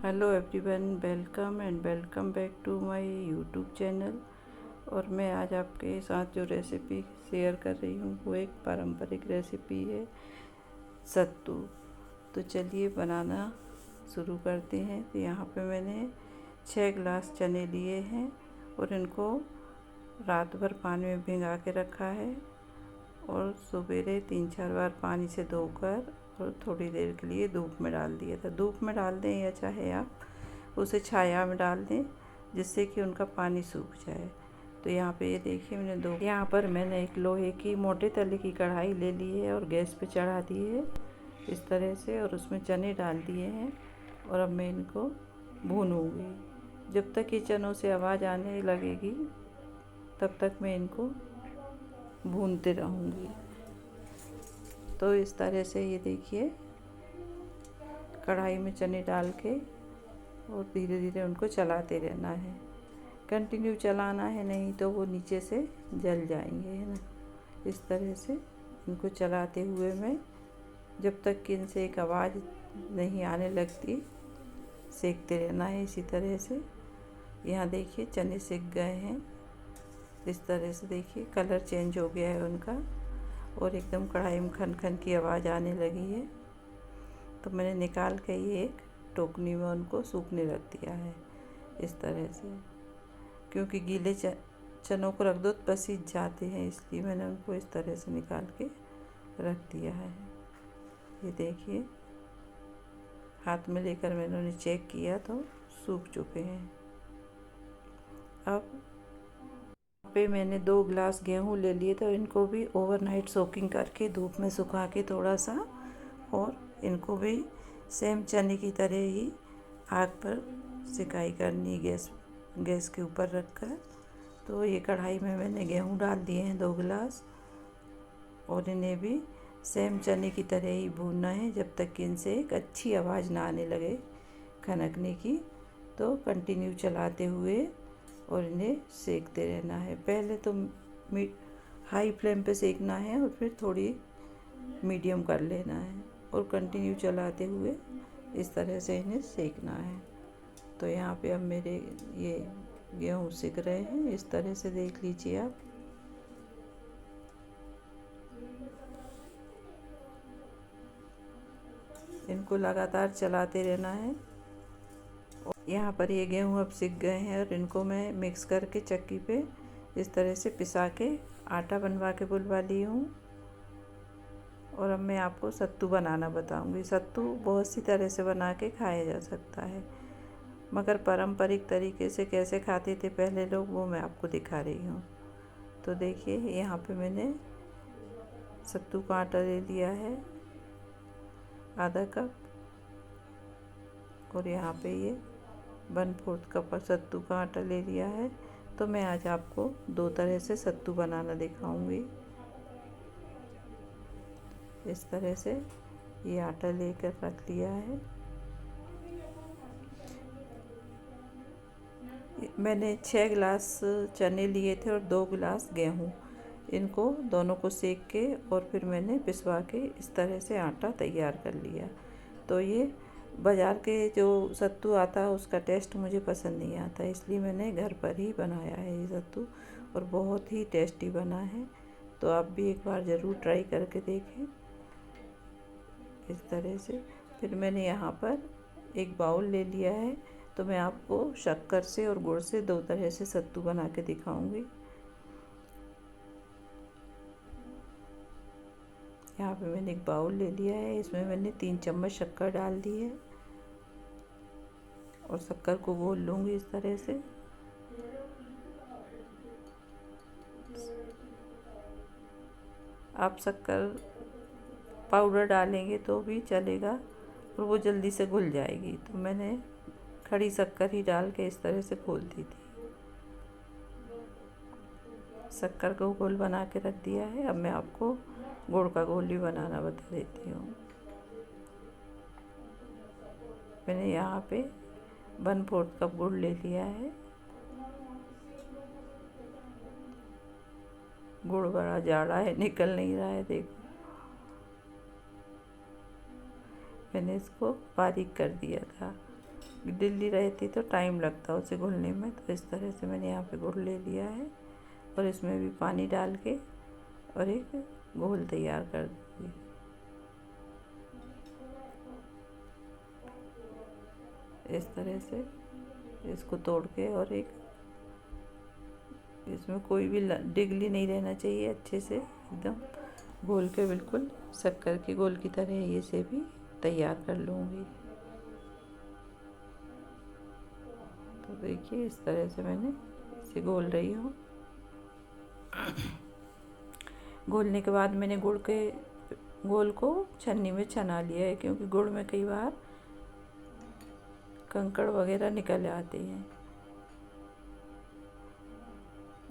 Hello everyone, welcome back to my YouTube channel. और मैं आज आपके साथ जो रेसिपी शेयर कर रही हूँ वो एक पारंपरिक रेसिपी है, सत्तू। तो चलिए बनाना शुरू करते हैं। तो यहाँ पे मैंने 6 गिलास चने लिए हैं और इनको रात भर पानी में भिंगा के रखा है और सवेरे 3-4 बार पानी से धोकर और थोड़ी देर के लिए धूप में डाल दिया था। धूप में डाल दें या चाहे आप उसे छाया में डाल दें, जिससे कि उनका पानी सूख जाए। तो यहाँ पे ये देखिए यहाँ पर मैंने एक लोहे की मोटे तले की कढ़ाई ले ली है और गैस पे चढ़ा दी है इस तरह से, और उसमें चने डाल दिए हैं। और अब मैं इनको भूनूंगी। जब तक ये चनों से आवाज़ आने लगेगी तब तक मैं इनको भूनते रहूँगी। तो इस तरह से ये देखिए कढ़ाई में चने डाल के और धीरे धीरे उनको चलाते रहना है। कंटिन्यू चलाना है, नहीं तो वो नीचे से जल जाएंगे, है ना। इस तरह से इनको चलाते हुए मैं जब तक कि इनसे एक आवाज़ नहीं आने लगती सेकते रहना है। इसी तरह से यहाँ देखिए चने सेक गए हैं। इस तरह से देखिए कलर चेंज हो गया है उनका और एकदम कढ़ाई में खन खन की आवाज़ आने लगी है। तो मैंने निकाल के ये एक टोकनी में उनको सूखने रख दिया है इस तरह से, क्योंकि गीले चनों को रख दो तो पसीज जाते हैं, इसलिए मैंने उनको इस तरह से निकाल के रख दिया है। ये देखिए हाथ में लेकर मैंने उन्हें चेक किया तो सूख चुके हैं। अब पे मैंने 2 गिलास गेहूँ ले लिए, तो इनको भी ओवरनाइट सोकिंग करके धूप में सुखा के थोड़ा सा, और इनको भी सेम चने की तरह ही आग पर सिकाई करनी गैस के ऊपर रखकर। तो ये कढ़ाई में मैंने गेहूँ डाल दिए हैं 2 गिलास, और इन्हें भी सेम चने की तरह ही भूनना है जब तक कि इनसे एक अच्छी आवाज़ ना आने लगे खनकने की। तो कंटिन्यू चलाते हुए और इन्हें सेकते रहना है। पहले तो हाई फ्लेम पे सेकना है और फिर थोड़ी मीडियम कर लेना है और कंटिन्यू चलाते हुए इस तरह से इन्हें सेकना है। तो यहाँ पे अब मेरे ये गेहूँ सिक रहे हैं, इस तरह से देख लीजिए आप। इनको लगातार चलाते रहना है। यहाँ पर ये गेहूँ अब सिक गए हैं और इनको मैं मिक्स करके चक्की पे इस तरह से पिसा के आटा बनवा के बुलवा ली हूँ। और अब मैं आपको सत्तू बनाना बताऊँगी। सत्तू बहुत सी तरह से बना के खाया जा सकता है, मगर पारंपरिक तरीके से कैसे खाते थे पहले लोग, वो मैं आपको दिखा रही हूँ। तो देखिए यहाँ पे मैंने सत्तू का आटा ले लिया है आधा कप, और यहाँ पे ये 1/4 कप सत्तू का आटा ले लिया है। तो मैं आज आपको 2 तरह से सत्तू बनाना दिखाऊंगी। इस तरह से ये आटा लेकर रख लिया है। मैंने 6 गिलास चने लिए थे और 2 गिलास गेहूँ। इनको दोनों को सेक के और फिर मैंने पिसवा के इस तरह से आटा तैयार कर लिया। तो ये बाज़ार के जो सत्तू आता है उसका टेस्ट मुझे पसंद नहीं आता, इसलिए मैंने घर पर ही बनाया है ये सत्तू, और बहुत ही टेस्टी बना है। तो आप भी एक बार ज़रूर ट्राई करके देखें इस तरह से। फिर मैंने यहाँ पर एक बाउल ले लिया है। तो मैं आपको शक्कर से और गुड़ से 2 तरह से सत्तू बना के दिखाऊंगी। यहाँ पे मैंने एक बाउल ले लिया है, इसमें मैंने 3 चम्मच शक्कर डाल दी है और शक्कर को घोल लूँगी इस तरह से। आप शक्कर पाउडर डालेंगे तो भी चलेगा और वो जल्दी से घुल जाएगी। तो मैंने खड़ी शक्कर ही डाल के इस तरह से घोल दी थी। शक्कर को घोल बना के रख दिया है। अब मैं आपको गुड़ का घोल भी बनाना बता देती हूँ। मैंने यहाँ पे 1/4 कप गुड़ ले लिया है। गुड़ बड़ा जाड़ा है, निकल नहीं रहा है, देखो। मैंने इसको बारीक कर दिया था ढीली रहती तो टाइम लगता उसे घुलने में। तो इस तरह से मैंने यहाँ पे गुड़ ले लिया है और इसमें भी पानी डाल के और एक घोल तैयार कर दूँगी। इस तरह से इसको तोड़ के और एक इसमें कोई भी डिगली नहीं रहना चाहिए, अच्छे से एकदम घोल के बिल्कुल शक्कर के घोल की तरह इसे भी तैयार कर लूँगी। तो देखिए इस तरह से मैंने इसे घोल रही हूँ। घोलने के बाद मैंने गुड़ के घोल को छन्नी में छना लिया है, क्योंकि गुड़ में कई बार कंकड़ वगैरह निकल आते हैं।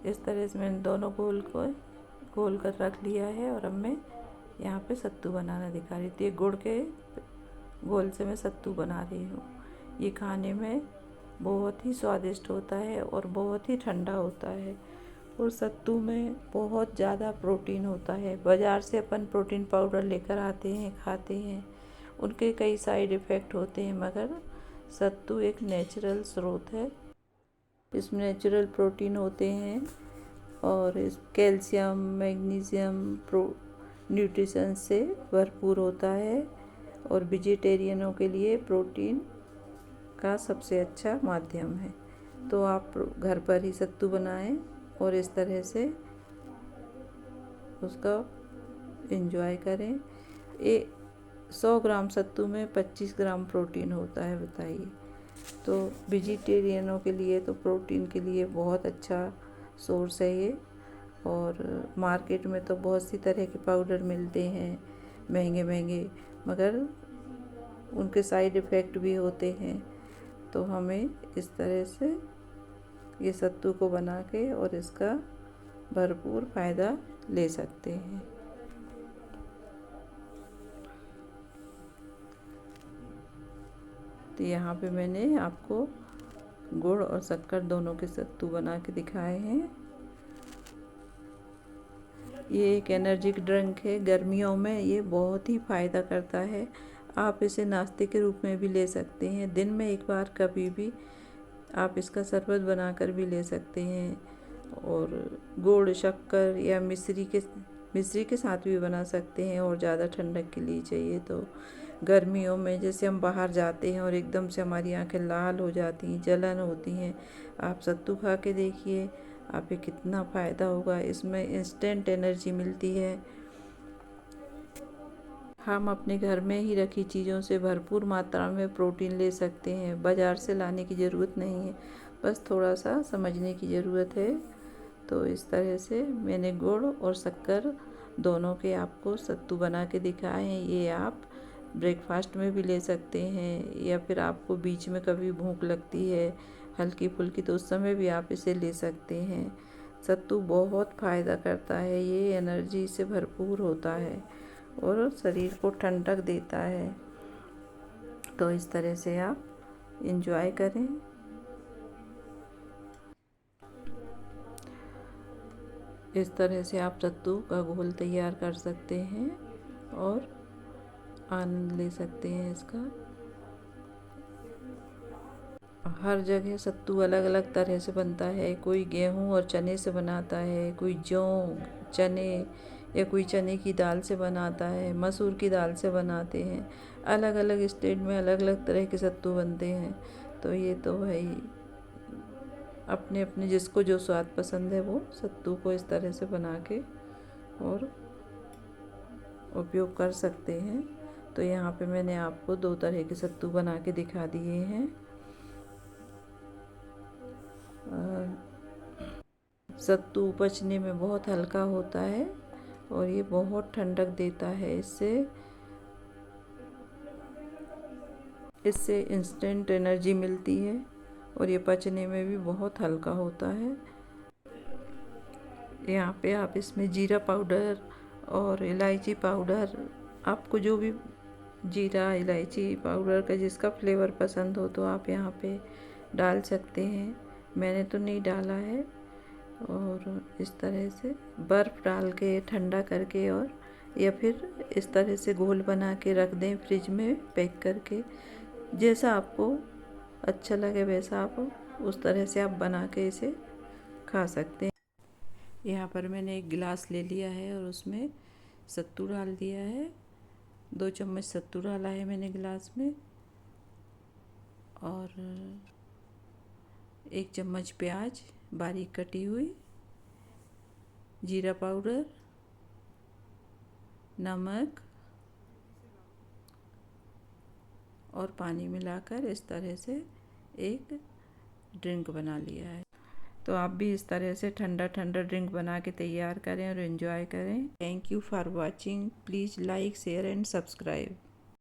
इस तरह से मैंने दोनों घोल को घोल कर रख लिया है और अब मैं यहाँ पे सत्तू बनाना दिखा रही थी। गुड़ के घोल से मैं सत्तू बना रही हूँ। ये खाने में बहुत ही स्वादिष्ट होता है और बहुत ही ठंडा होता है, और सत्तू में बहुत ज़्यादा प्रोटीन होता है। बाज़ार से अपन प्रोटीन पाउडर लेकर आते हैं, खाते हैं, उनके कई साइड इफ़ेक्ट होते हैं, मगर सत्तू एक नेचुरल स्रोत है। इसमें नेचुरल प्रोटीन होते हैं और इस कैल्शियम, मैग्नीशियम, न्यूट्रिशन से भरपूर होता है, और वेजिटेरियनों के लिए प्रोटीन का सबसे अच्छा माध्यम है। तो आप घर पर ही सत्तू बनाएं और इस तरह से उसका एंजॉय करें। 100 ग्राम सत्तू में 25 ग्राम प्रोटीन होता है, बताइए। तो वेजिटेरियनों के लिए तो प्रोटीन के लिए बहुत अच्छा सोर्स है ये। और मार्केट में तो बहुत सी तरह के पाउडर मिलते हैं महंगे महंगे, मगर उनके साइड इफ़ेक्ट भी होते हैं। तो हमें इस तरह से ये सत्तू को बना के और इसका भरपूर फ़ायदा ले सकते हैं। तो यहाँ पे मैंने आपको गुड़ और शक्कर दोनों के सत्तू बना के दिखाए हैं। ये एक एनर्जिक ड्रिंक है, गर्मियों में ये बहुत ही फ़ायदा करता है। आप इसे नाश्ते के रूप में भी ले सकते हैं, दिन में एक बार कभी भी आप इसका शरबत बनाकर भी ले सकते हैं, और गुड़, शक्कर या मिश्री के साथ भी बना सकते हैं। और ज़्यादा ठंडक के लिए चाहिए तो गर्मियों में जैसे हम बाहर जाते हैं और एकदम से हमारी आंखें लाल हो जाती हैं, जलन होती हैं, आप सत्तू खा के देखिए, आप पे कितना फ़ायदा होगा। इसमें इंस्टेंट एनर्जी मिलती है। हम अपने घर में ही रखी चीज़ों से भरपूर मात्रा में प्रोटीन ले सकते हैं, बाज़ार से लाने की ज़रूरत नहीं है, बस थोड़ा सा समझने की ज़रूरत है। तो इस तरह से मैंने गुड़ और शक्कर दोनों के आपको सत्तू बना के दिखाए हैं। ये आप ब्रेकफास्ट में भी ले सकते हैं, या फिर आपको बीच में कभी भूख लगती है हल्की फुल्की, तो उस समय भी आप इसे ले सकते हैं। सत्तू बहुत फ़ायदा करता है, ये एनर्जी से भरपूर होता है और शरीर को ठंडक देता है। तो इस तरह से आप एंजॉय करें। इस तरह से आप सत्तू का घोल तैयार कर सकते हैं और आनंद ले सकते हैं इसका। हर जगह सत्तू अलग अलग तरह से बनता है, कोई गेहूं और चने से बनाता है, कोई जौ, चने, या कोई चने की दाल से बनाता है, मसूर की दाल से बनाते हैं। अलग अलग स्टेट में अलग अलग तरह के सत्तू बनते हैं। तो ये तो भाई अपने अपने जिसको जो स्वाद पसंद है वो सत्तू को इस तरह से बना के और उपयोग कर सकते हैं। तो यहाँ पे मैंने आपको 2 तरह के सत्तू बना के दिखा दिए हैं। सत्तू पचने में बहुत हल्का होता है और ये बहुत ठंडक देता है। इससे इंस्टेंट एनर्जी मिलती है और ये पचने में भी बहुत हल्का होता है। यहाँ पे आप इसमें जीरा पाउडर और इलायची पाउडर, आपको जो भी जीरा इलायची पाउडर का जिसका फ्लेवर पसंद हो तो आप यहाँ पे डाल सकते हैं। मैंने तो नहीं डाला है। और इस तरह से बर्फ़ डाल के ठंडा करके, और या फिर इस तरह से घोल बना के रख दें फ्रिज में पैक करके। जैसा आपको अच्छा लगे वैसा आप उस तरह से आप बना के इसे खा सकते हैं। यहाँ पर मैंने एक गिलास ले लिया है और उसमें सत्तू डाल दिया है। 2 चम्मच सत्तू डाला है मैंने गिलास में, और 1 चम्मच प्याज बारीक कटी हुई, जीरा पाउडर, नमक और पानी मिलाकर इस तरह से एक ड्रिंक बना लिया है। तो आप भी इस तरह से ठंडा ठंडा ड्रिंक बना के तैयार करें और एंजॉय करें। Thank you for watching. Please like, share and subscribe.